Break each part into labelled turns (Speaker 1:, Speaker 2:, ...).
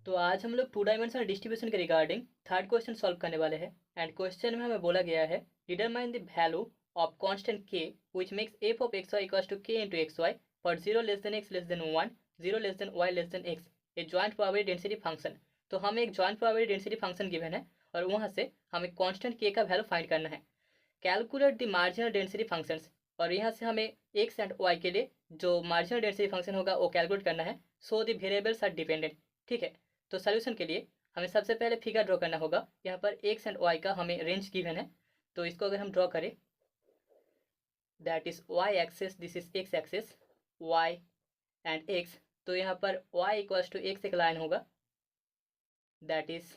Speaker 1: तो आज हम लोग टू डायमेंशनल डिस्ट्रीब्यूशन के रिगार्डिंग थर्ड क्वेश्चन सॉल्व करने वाले हैं। एंड क्वेश्चन में हमें बोला गया है determine the value of constant k which makes f of xy equals to k into xy for 0 less than x less than 1 0 less than y less than x a joint probability density function. तो हमें एक joint probability density function given है और वहाँ से हमें constant k का value find करना है। Calculate the marginal density functions, और यहाँ से हमें x एंड y के लिए जो मार्जिनल डेंसिटी फंक्शन होगा वो कैलकुलेट करना है। So the variables are dependent. ठीक है, तो सोल्यूशन के लिए हमें सबसे पहले फिगर ड्रॉ करना होगा। यहाँ पर x एंड y का हमें रेंज गिवन है, तो इसको अगर हम ड्रॉ करें that is y axis, this is x axis, y and x। तो यहाँ पर y इक्वल्स टू x एक लाइन होगा, that is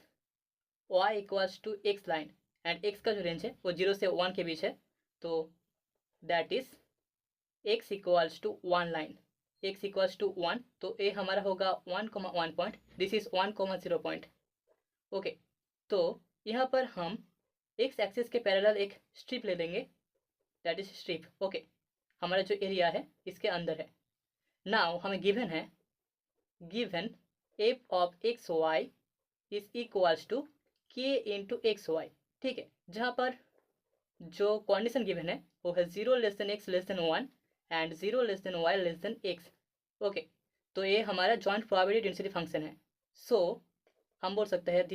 Speaker 1: y equals to x line, and x का जो रेंज है वो 0 से 1 के बीच है, तो that is x equals to 1 line, x equals to 1, तो a हमारा होगा 1,1 point, this is 1,0 point. Okay, तो यहाँ पर हम x एक्सिस के पैरेलल एक स्ट्रिप ले लेंगे, दैट इज स्ट्रिप। ओके, हमारा जो एरिया है इसके अंदर है। नाउ हमें गिवन है, given f of x y is equals to k into x y. ठीक है, जहाँ पर जो कंडीशन गिवन है वो है 0 less than x less than 1 and 0 less than y less than x। Okay, तो ये हमारा जॉइंट प्रोबेबिलिटी डेंसिटी फंक्शन है। सो हम बोल सकते हैं the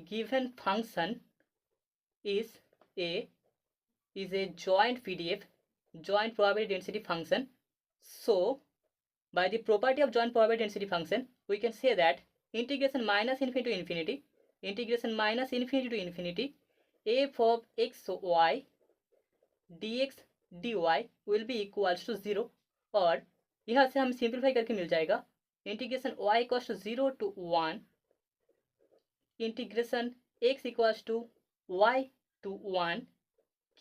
Speaker 1: given function is a joint PDF, joint probability density function. So by the property of joint probability density function we can say that integration minus infinity to infinity f of x y dx dy will be equals to 0, और यहाँ से हम simplify करके मिल जाएगा integration y equals to 0 to 1 integration x equals to y to 1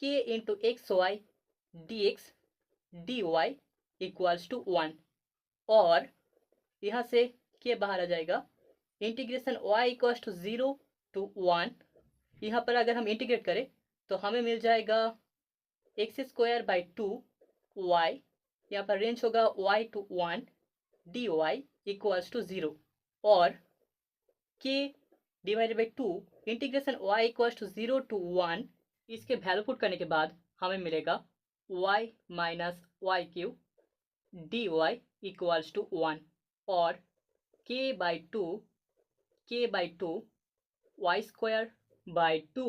Speaker 1: k into x y dx dy equals to 1, और यहाँ से k बाहर आ जाएगा। Integration y equals to 0 to 1, यहाँ पर अगर हम इंटीग्रेट करें तो हमें मिल जाएगा एक्स स्क्वायर बाई 2 y, यहाँ पर रेंज होगा y to 1 dy equals to 0, और k divided by 2 integration y equals to 0 to 1, इसके वैल्यू पुट करने के बाद हमें मिलेगा y minus y cube dy equals to 1, और k by two y square by 2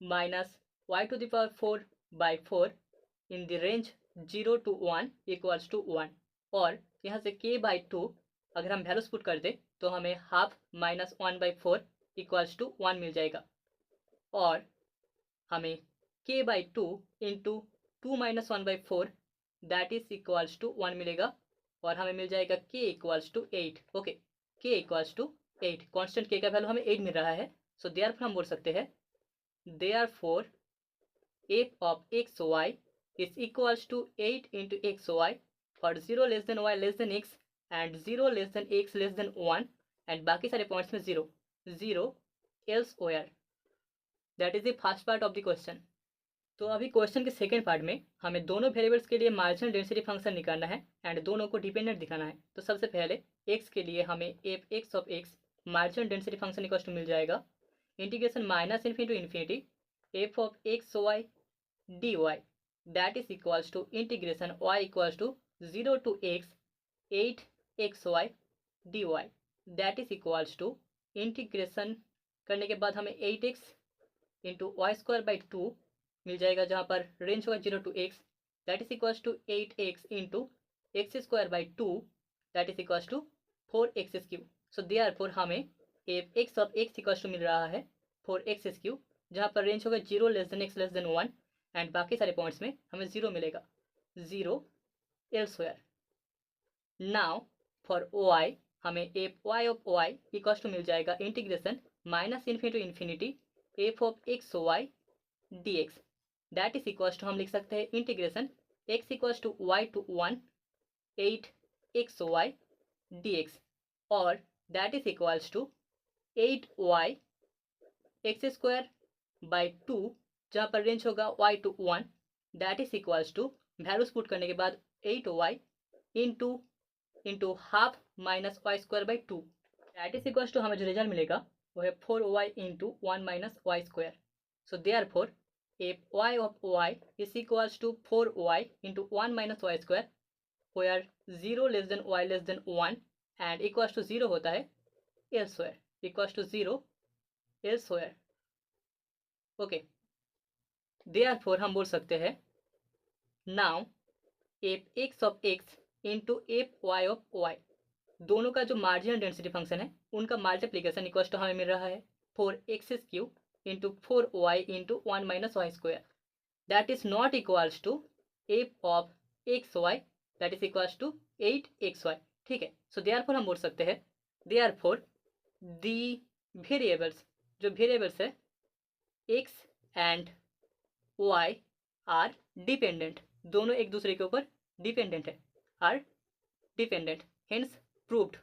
Speaker 1: minus y to the power 4 by 4 in the range 0 to 1 equals to 1, और यहाँ से k बाई 2 अगर हम वैल्यूज पुट कर दें तो हमें half minus 1 by 4 equals to 1 मिल जाएगा, और हमें k by 2 into 2 minus 1 by 4 that is equals to 1 मिलेगा, और हमें मिल जाएगा k equals to 8। Okay, k equals to 8, constant k का वैल्यू हमें 8 मिल रहा है। सो देयरफॉर हम बोल सकते हैं therefore f of x y is equals to 8 into x y for 0 less than y less than x and 0 less than x less than 1, and बाकी सारे पॉइंट्स में 0 elsewhere. That is the first part of the question. तो अभी question के second part में हमें दोनों variables के लिए मार्जिनल डेंसिटी फंक्शन निकालना है एंड दोनों को डिपेंडेंट दिखाना है। तो सबसे पहले x के लिए हमें f x of x marginal density function equals to मिल जाएगा integration minus infinity to infinity f of x y d y that is equals to integration y equals to 0 to x 8 x y d y that is equals to integration करने के बाद हमें 8x into y square by 2 मिल जाएगा, जहाँ पर range होगा 0 to x that is equals to 8x into x square by 2 that is equals to 4x cube. So therefore हमें f x of x equals to मिल रहा है 4x cube, जहाँ पर रेंज होगा 0 less than x less than 1, and बाकी सारे points में हमें 0 मिलेगा, 0 एल्सवेयर। नाउ फॉर y हमें f y of y equals to मिल जाएगा integration minus infinity to infinity f of x y d x that is equals to हम लिख सकते हैं integration x equals to y to 1 8 x y d x, और that is equals to 8y x square by 2, जहाँ पर range होगा y to 1 that is equals to values put करने के बाद 8y into into half minus y square by two, that is equals to हमें जो result मिलेगा वो है 4y into 1 minus y square. So therefore if y of y is equals to 4y into 1 minus y square where 0 less than y less than 1 and equals to 0 होता है elsewhere, equals to 0 elsewhere. Okay, therefore हम बोल सकते हैं now f x of x into f y of y, दोनों का जो marginal density function है उनका मल्टीप्लीकेशन इक्वल्स टू हमें मिल रहा है 4x³ into 4y into 1 minus y square, that is not equals to f of xy, that is equals to 8xy. ठीक है, सो देयरफॉर हम बोल सकते हैं देयरफॉर दी वेरिएबल्स, जो वेरिएबल्स है x and y are dependent, दोनों एक दूसरे के ऊपर डिपेंडेंट है, आर डिपेंडेंट, हेंस प्रूव्ड.